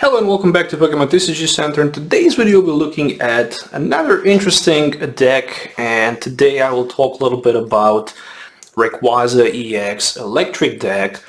Hello and welcome back to Pokemon TCG Center. In today's video we're looking at another interesting deck, and today I will talk a little bit about Rayquaza EX Electric deck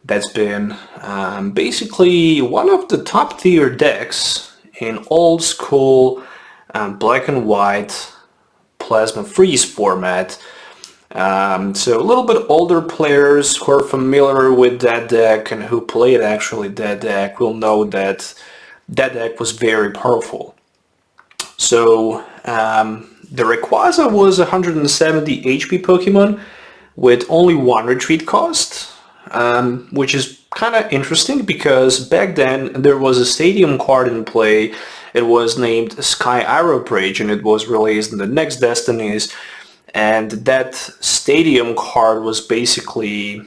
that's been basically one of the top tier decks in old school black and white plasma freeze format. So a little bit older players who are familiar with that deck and who played actually that deck will know that that deck was very powerful. So the Rayquaza was 170 HP Pokemon with only one retreat cost, which is kind of interesting because back then there was a stadium card in play. It was named Sky Arrow Bridge and it was released in the next Destinies. And that stadium card was basically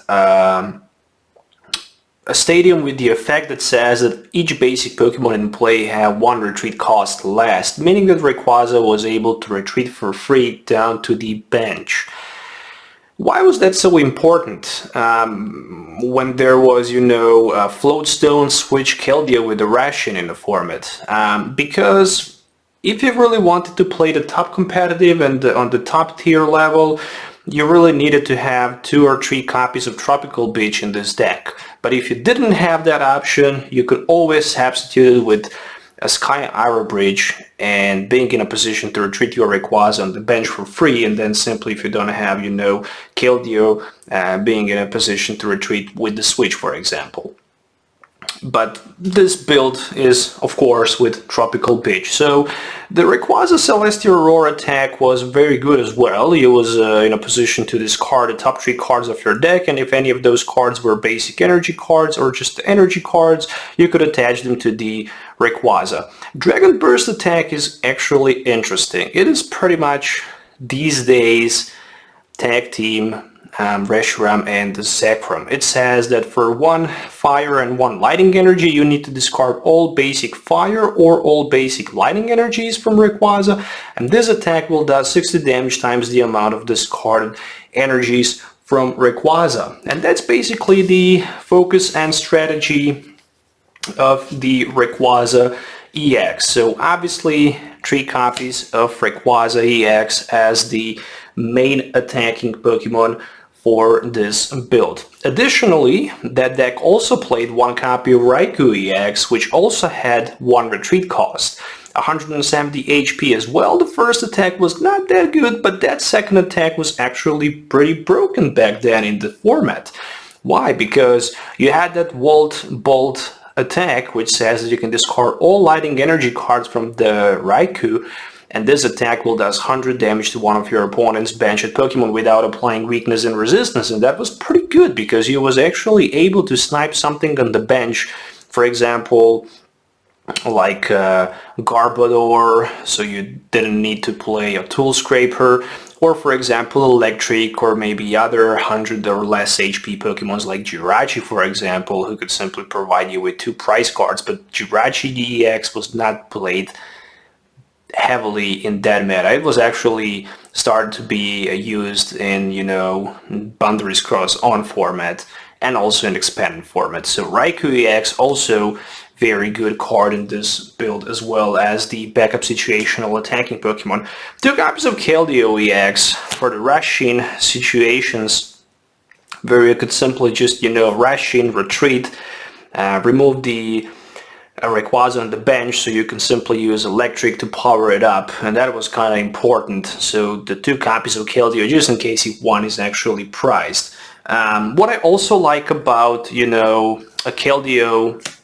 a stadium with the effect that says that each basic Pokemon in play had one retreat cost less, meaning that Rayquaza was able to retreat for free down to the bench. Why was that so important when there was, Floatstone switch Keldeo with the Ration in the format? Because if you really wanted to play the top competitive and on the top tier level, you really needed to have 2 or 3 copies of Tropical Beach in this deck. But if you didn't have that option, you could always substitute it with a Sky Arrow Bridge and being in a position to retreat your Rayquaza on the bench for free, and then simply if you don't have, Keldeo, being in a position to retreat with the switch, for example. But this build is, of course, with Tropical Beach. So the Rayquaza Celestial Roar attack was very good as well. He was in a position to discard the top 3 cards of your deck, and if any of those cards were basic energy cards or just energy cards, you could attach them to the Rayquaza. Dragon Burst attack is actually interesting. It is pretty much these days tag team Reshiram and Zekrom. It says that for 1 fire and 1 lighting energy you need to discard all basic fire or all basic lighting energies from Rayquaza, and this attack will do 60 damage times the amount of discarded energies from Rayquaza. And that's basically the focus and strategy of the Rayquaza EX. So obviously 3 copies of Rayquaza EX as the main attacking Pokemon for this build. Additionally, that deck also played 1 copy of Raikou EX, which also had 1 retreat cost, 170 HP as well. The first attack was not that good, but that second attack was actually pretty broken back then in the format. Why? Because you had that Bolt attack, which says that you can discard all lighting energy cards from the Raikou, and this attack will do 100 damage to one of your opponent's benched Pokemon without applying weakness and resistance, and that was pretty good because he was actually able to snipe something on the bench, for example, like Garbodor, so you didn't need to play a Tool Scraper, or for example Eelektrik, or maybe other 100 or less HP Pokemons like Jirachi, for example, who could simply provide you with 2 prize cards. But Jirachi DEX was not played heavily in that meta. It was actually started to be used in, Boundaries Cross on format and also in expanded format. So Raikou EX also very good card in this build, as well as the backup situational attacking Pokemon. 2 copies of Keldeo EX for the rushing situations where you could simply just, rushing, retreat, remove the Rayquaza on the bench, so you can simply use Eelektrik to power it up, and that was kind of important. So the 2 copies of Keldeo, just in case if one is actually prized. What I also like about, a Keldeo,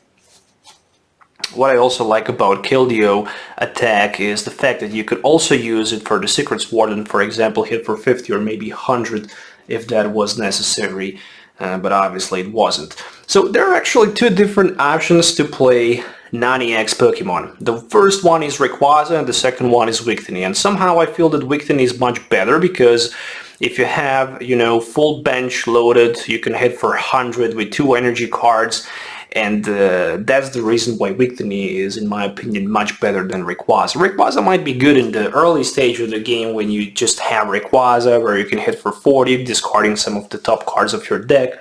what I also like about Keldeo attack is the fact that you could also use it for the Secrets Warden, for example, hit for 50 or maybe 100 if that was necessary. But obviously it wasn't. So there are actually 2 different options to play non-EX Pokemon. The first one is Rayquaza and the second one is Victini. And somehow I feel that Victini is much better because if you have, full bench loaded, you can hit for 100 with 2 energy cards. And that's the reason why Victini is, in my opinion, much better than Rayquaza. Rayquaza might be good in the early stage of the game when you just have Rayquaza, where you can hit for 40, discarding some of the top cards of your deck.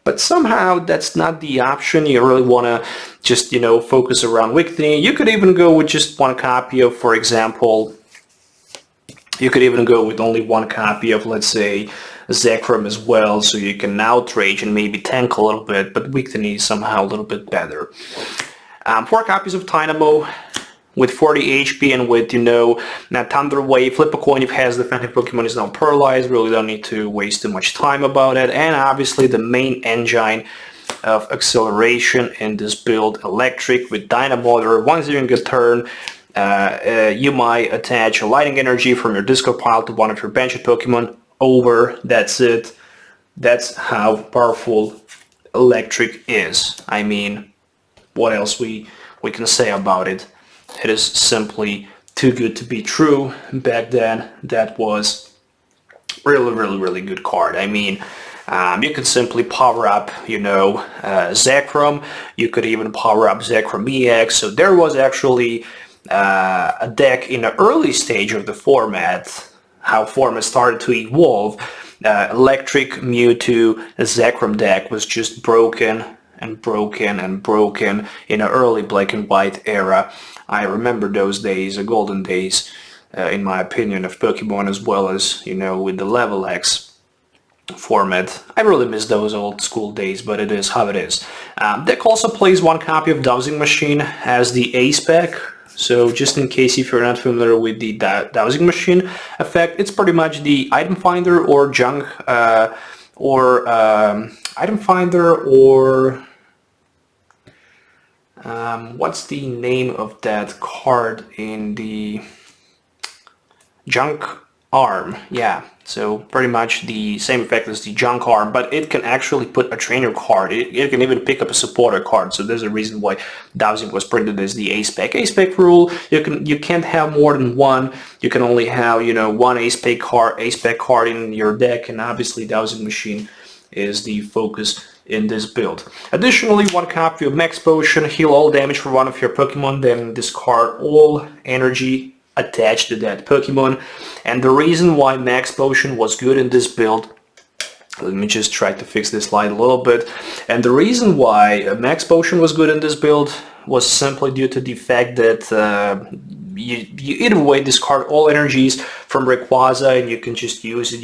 But somehow that's not the option. You really want to just, focus around weakening. You could even go with just one copy of, for example, you could even go with only one copy of, let's say, Zekrom as well, so you can outrage and maybe tank a little bit, but weakening is somehow a little bit better. 4 copies of Dynamo with 40 HP and with, now Thunder Wave. Flip a coin if it has defensive Pokemon is now paralyzed. Really don't need to waste too much time about it. And obviously the main engine of acceleration in this build, Eelektrik with Dynamotor. Once during a turn, you might attach a Lightning Energy from your discard pile to one of your benched Pokemon. Over. That's it. That's how powerful Eelektrik is. I mean, what else we can say about it? It is simply too good to be true. Back then, that was really good card. I mean, you could simply power up, Zekrom. You could even power up Zekrom EX. So there was actually a deck in the early stage of the format, how format started to evolve. Eelektrik, Mewtwo, Zekrom deck was just broken and broken in the early black and white era. I remember those days, the golden days, in my opinion, of Pokemon, as well as, with the Level X format. I really miss those old school days, but it is how it is. Deck also plays one copy of Dowsing Machine as the ace pack. So just in case if you're not familiar with the Dowsing Machine effect, it's pretty much the item finder or junk item finder or what's the name of that card in the junk arm? Yeah, so pretty much the same effect as the junk arm, but it can actually put a trainer card. It can even pick up a supporter card. So there's a reason why Dowsing was printed as the ace pack. Ace pack rule: you can't have more than one. You can only have one ace pack card in your deck, and obviously Dowsing Machine is the focus in this build. Additionally, one copy of Max Potion, heal all damage for one of your Pokemon, then discard all energy attached to that Pokemon. And the reason why Max Potion was good in this build, let me just try to fix this slide a little bit, and the reason why Max Potion was good in this build was simply due to the fact that you either way discard all energies from Rayquaza and you can just use it,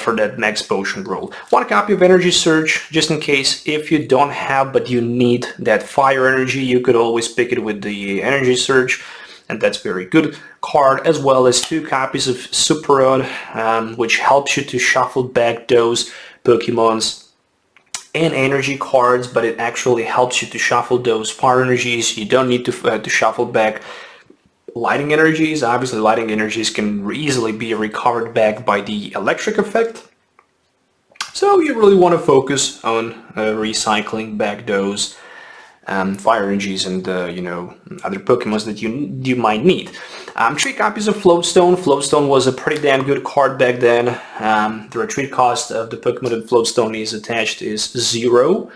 for that Max Potion rule. One copy of Energy Surge, just in case if you don't have but you need that fire energy, you could always pick it with the Energy Surge, and that's very good card, as well as 2 copies of Super Rod, which helps you to shuffle back those Pokemons and energy cards, but it actually helps you to shuffle those fire energies. You don't need to shuffle back Lightning energies. Obviously Lightning energies can easily be recovered back by the Eelektrik effect. So you really want to focus on recycling back those fire energies and other Pokemons that you might need. 3 copies of Floatstone. Floatstone was a pretty damn good card back then. The retreat cost of the Pokemon that Floatstone is attached is 0.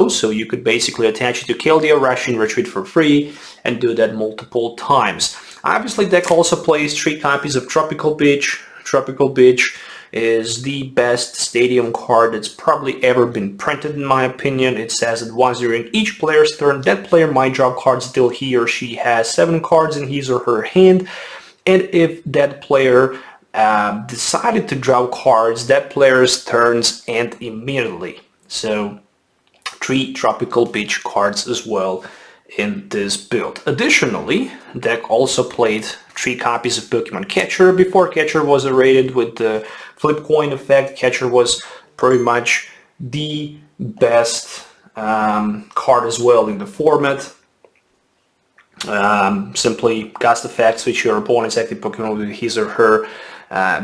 So you could basically attach it to Keldeo, rush in, retreat for free, and do that multiple times. Obviously, deck also plays 3 copies of Tropical Beach. Tropical Beach is the best stadium card that's probably ever been printed, in my opinion. It says that once during each player's turn, that player might draw cards until he or she has 7 cards in his or her hand, and if that player decided to draw cards, that player's turns end immediately. So 3 Tropical Beach cards as well in this build. Additionally, deck also played 3 copies of Pokemon Catcher. Before Catcher was rated with the flip coin effect, Catcher was pretty much the best card as well in the format. Simply cast effect, switch your opponent's active Pokemon with his or her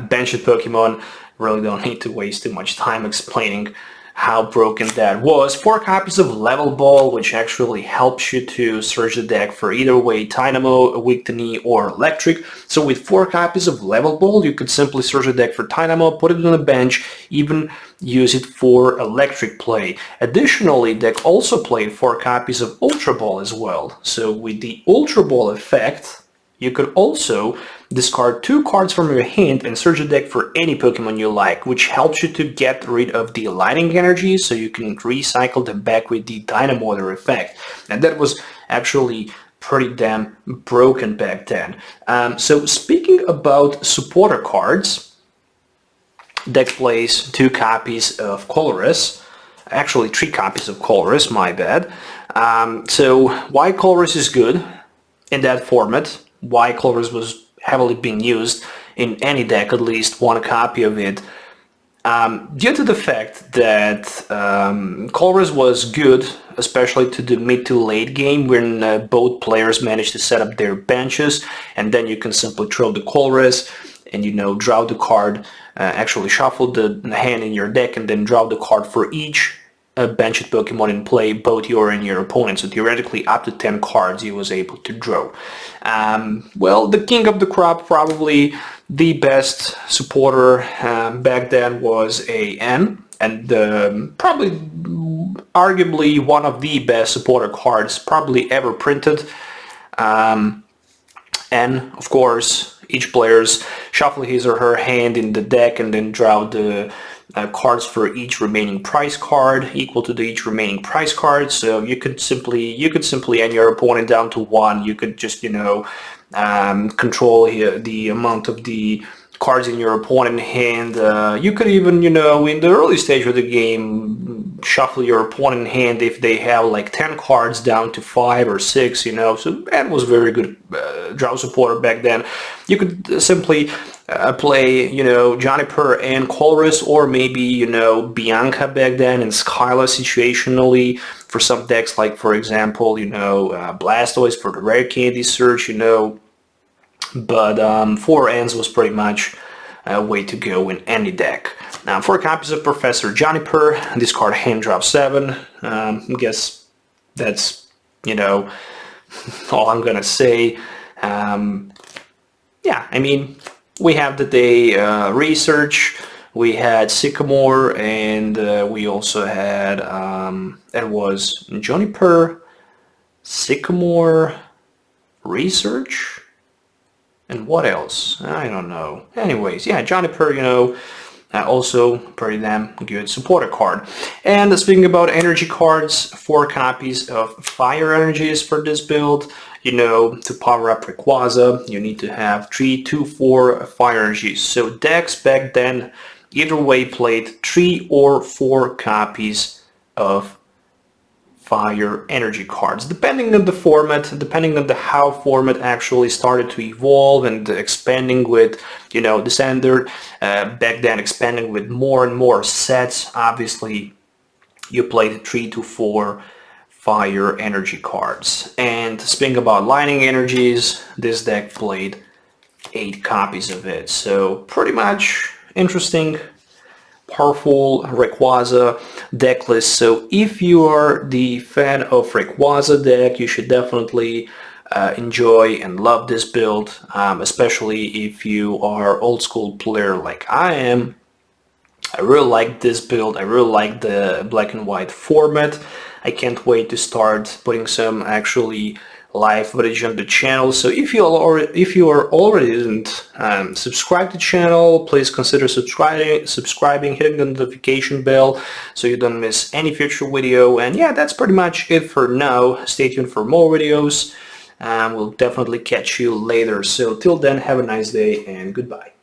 benched Pokemon. Really don't need to waste too much time explaining how broken that was. 4 copies of Level Ball, which actually helps you to search the deck for either way Dynamo, Weakening, or Eelektrik. So with 4 copies of Level Ball, you could simply search the deck for Dynamo, put it on the bench, even use it for Eelektrik play. Additionally, deck also played 4 copies of Ultra Ball as well. So with the Ultra Ball effect, you could also discard 2 cards from your hand and search the deck for any Pokemon you like, which helps you to get rid of the lightning energy so you can recycle them back with the Dynamotor effect. And that was actually pretty damn broken back then. So speaking about supporter cards, deck plays 2 copies of Colorus, actually 3 copies of Colorus, my bad. So why Colorus is good in that format, why Colorus was heavily being used in any deck, at least 1 copy of it, due to the fact that Colorus was good, especially to the mid to late game when both players managed to set up their benches, and then you can simply throw the Colorus and, you know, draw the card, actually shuffle the hand in your deck and then draw the card for each benched Pokemon in play, both your and your opponent. So theoretically up to 10 cards he was able to draw. Well, the king of the crop, probably the best supporter back then, was a N, and probably arguably one of the best supporter cards probably ever printed. And of course, each player's shuffle his or her hand in the deck and then draw the cards for each remaining prize card equal to each remaining prize card. So you could simply end your opponent down to 1. You could just, you know, control the amount of the cards in your opponent's hand. You could even, you know, in the early stage of the game, shuffle your opponent's hand if they have like 10 cards down to 5 or 6, you know. So that was very good draw supporter back then. You could simply play, you know, Juniper and Colress, or maybe, you know, Bianca back then and Skyla situationally for some decks, like for example, you know, Blastoise for the rare candy search, you know. But 4 ends was pretty much a way to go in any deck. Now, 4 copies of Professor Juniper, discard hand drop 7. I guess that's, you know, all I'm gonna say. Yeah, I mean, we have the day research, we had Sycamore, and we also had, it was Juniper, Sycamore, research, and what else? I don't know. Anyways, yeah, Juniper, you know, also pretty damn good supporter card. And speaking about energy cards, 4 copies of Fire Energies for this build. You know, to power up Rayquaza, you need to have 3, 2, 4 Fire Energies. So decks back then, either way, played 3 or 4 copies of Fire Energy cards, depending on the format, depending on how format actually started to evolve and expanding with, you know, the standard. Back then, expanding with more and more sets. Obviously, you played 3 to 4 Fire Energy cards. And speaking about Lightning Energies, this deck played 8 copies of it. So pretty much interesting, powerful Rayquaza deck list. So if you are the fan of Rayquaza deck, you should definitely enjoy and love this build, especially if you are old school player like I am. I really like this build. I really like the black and white format. I can't wait to start putting some actually live footage on the channel. So if you are already isn't subscribed to the channel, please consider subscribing, hitting the notification bell so you don't miss any future video. And yeah, that's pretty much it for now. Stay tuned for more videos. We'll definitely catch you later. So till then, have a nice day and goodbye.